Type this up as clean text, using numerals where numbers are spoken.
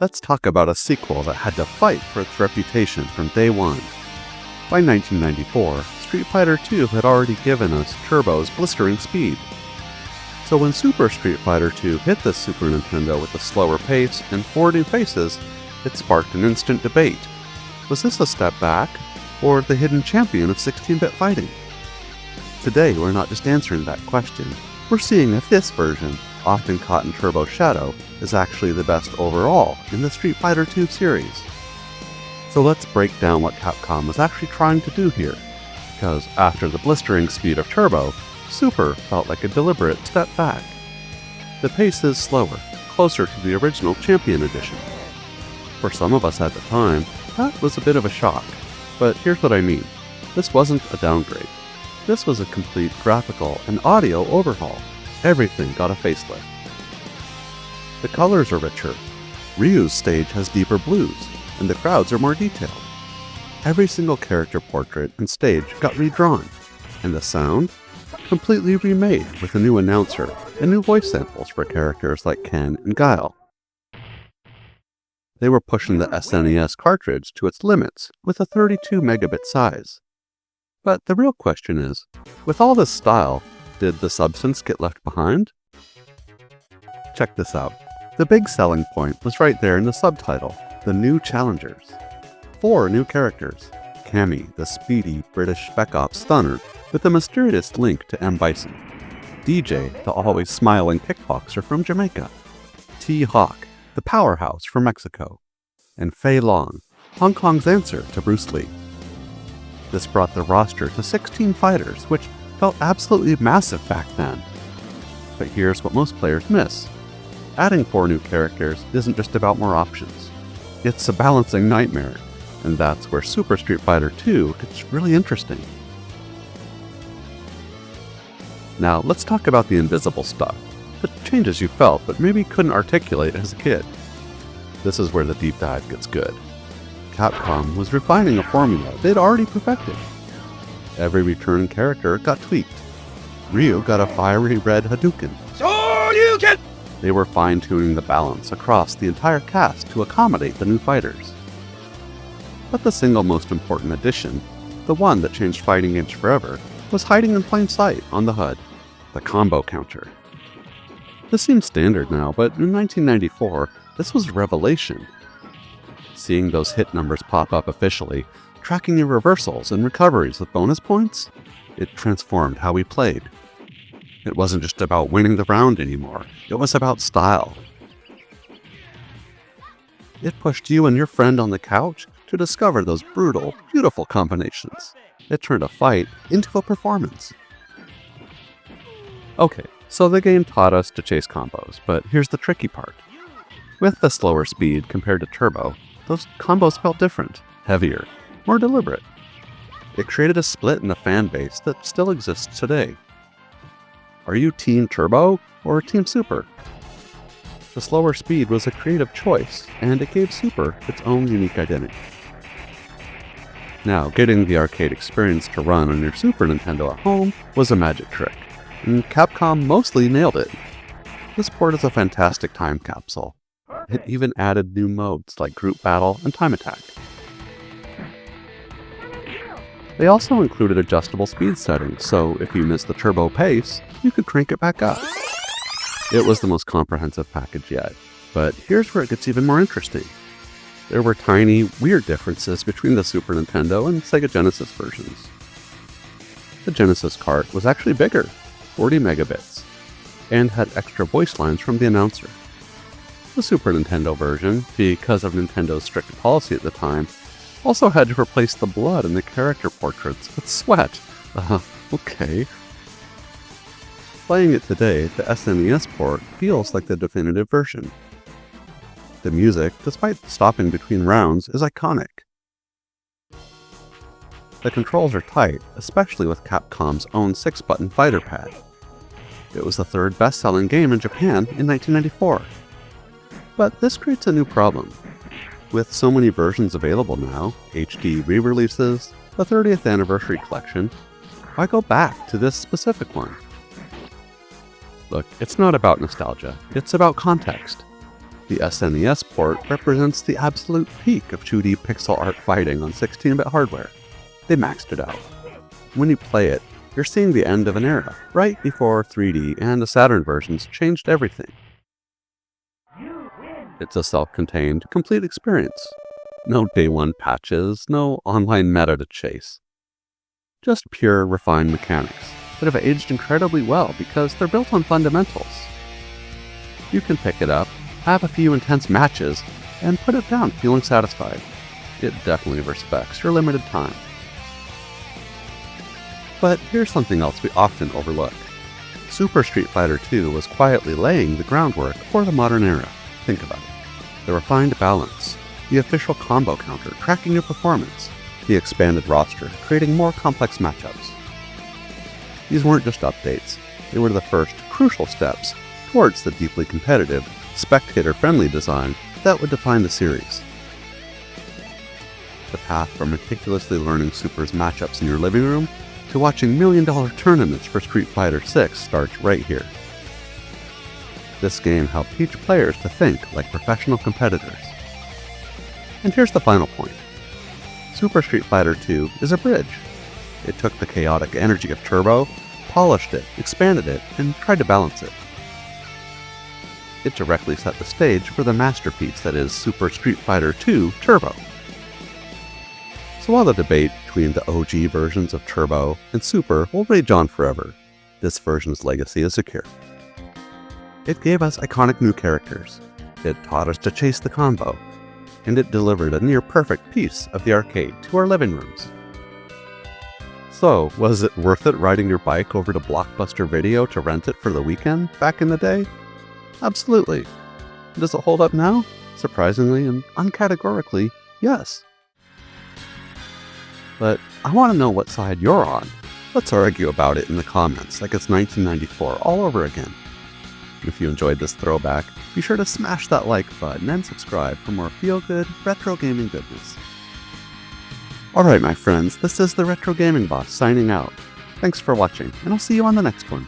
let's talk about a sequel that had to fight for its reputation from day one. By 1994, Street Fighter II had already given us Turbo's blistering speed. So when Super Street Fighter II hit the Super Nintendo with a slower pace and 4 new faces, it sparked an instant debate. Was this a step back, or the hidden champion of 16-bit fighting? Today, we're not just answering that question. We're seeing if this version, often caught in Turbo's shadow, is actually the best overall in the Street Fighter II series. So let's break down what Capcom was actually trying to do here, because after the blistering speed of Turbo, Super felt like a deliberate step back. The pace is slower, closer to the original Champion Edition. For some of us at the time, that was a bit of a shock, but here's what I mean. This wasn't a downgrade. This was a complete graphical and audio overhaul. Everything got a facelift. The colors are richer. Ryu's stage has deeper blues, and the crowds are more detailed. Every single character portrait and stage got redrawn, and the sound? Completely remade with a new announcer and new voice samples for characters like Ken and Guile. They were pushing the SNES cartridge to its limits with a 32 megabit size. But the real question is, with all this style, did the substance get left behind? Check this out. The big selling point was right there in the subtitle, The New Challengers. 4 new characters. Cammy, the speedy British Spec Ops stunner with a mysterious link to M. Bison. Dee Jay, the always smiling kickboxer from Jamaica. T-Hawk, the powerhouse from Mexico. And Fei Long, Hong Kong's answer to Bruce Lee. This brought the roster to 16 fighters, which felt absolutely massive back then. But here's what most players miss. Adding 4 new characters isn't just about more options. It's a balancing nightmare, and that's where Super Street Fighter II gets really interesting. Now, let's talk about the invisible stuff. The changes you felt but maybe couldn't articulate as a kid. This is where the deep dive gets good. Capcom was refining a formula they'd already perfected. Every returning character got tweaked. Ryu got a fiery red Hadouken. Shoryuken! They were fine-tuning the balance across the entire cast to accommodate the new fighters. But the single most important addition, the one that changed fighting games forever, was hiding in plain sight on the HUD, the combo counter. This seems standard now, but in 1994, this was a revelation. Seeing those hit numbers pop up officially, tracking your reversals and recoveries with bonus points, it transformed how we played. It wasn't just about winning the round anymore, it was about style. It pushed you and your friend on the couch to discover those brutal, beautiful combinations. It turned a fight into a performance. Okay, so the game taught us to chase combos, but here's the tricky part. With the slower speed compared to Turbo, those combos felt different, heavier, more deliberate. It created a split in the fan base that still exists today. Are you Team Turbo or Team Super? The slower speed was a creative choice, and it gave Super its own unique identity. Now, getting the arcade experience to run on your Super Nintendo at home was a magic trick, and Capcom mostly nailed it. This port is a fantastic time capsule. It even added new modes like Group Battle and Time Attack. They also included adjustable speed settings, so if you missed the turbo pace, you could crank it back up. It was the most comprehensive package yet, but here's where it gets even more interesting. There were tiny, weird differences between the Super Nintendo and Sega Genesis versions. The Genesis cart was actually bigger, 40 megabits, and had extra voice lines from the announcer. The Super Nintendo version, because of Nintendo's strict policy at the time, also had to replace the blood in the character portraits with sweat. Okay. Playing it today, the SNES port feels like the definitive version. The music, despite stopping between rounds, is iconic. The controls are tight, especially with Capcom's own 6-button fighter pad. It was the 3rd best-selling game in Japan in 1994. But this creates a new problem. With so many versions available now, HD re-releases, the 30th anniversary collection, why go back to this specific one? Look, it's not about nostalgia, it's about context. The SNES port represents the absolute peak of 2D pixel art fighting on 16-bit hardware. They maxed it out. When you play it, you're seeing the end of an era, right before 3D and the Saturn versions changed everything. It's a self-contained, complete experience. No day one patches, no online meta to chase. Just pure, refined mechanics that have aged incredibly well because they're built on fundamentals. You can pick it up, have a few intense matches, and put it down feeling satisfied. It definitely respects your limited time. But here's something else we often overlook. Super Street Fighter II was quietly laying the groundwork for the modern era. Think about it. The refined balance, the official combo counter tracking your performance, the expanded roster creating more complex matchups. These weren't just updates, they were the first crucial steps towards the deeply competitive, spectator-friendly design that would define the series. The path from meticulously learning Super's matchups in your living room to watching million-dollar tournaments for Street Fighter VI starts right here. This game helped teach players to think like professional competitors. And here's the final point. Super Street Fighter II is a bridge. It took the chaotic energy of Turbo, polished it, expanded it, and tried to balance it. It directly set the stage for the masterpiece that is Super Street Fighter II Turbo. So while the debate between the OG versions of Turbo and Super will rage on forever, this version's legacy is secure. It gave us iconic new characters, it taught us to chase the combo, and it delivered a near-perfect piece of the arcade to our living rooms. So, was it worth it riding your bike over to Blockbuster Video to rent it for the weekend back in the day? Absolutely. Does it hold up now? Surprisingly and uncategorically, yes. But I want to know what side you're on. Let's argue about it in the comments like it's 1994 all over again. If you enjoyed this throwback, be sure to smash that like button and subscribe for more feel-good, retro gaming goodness. Alright my friends, this is the Retro Gaming Boss signing out. Thanks for watching, and I'll see you on the next one.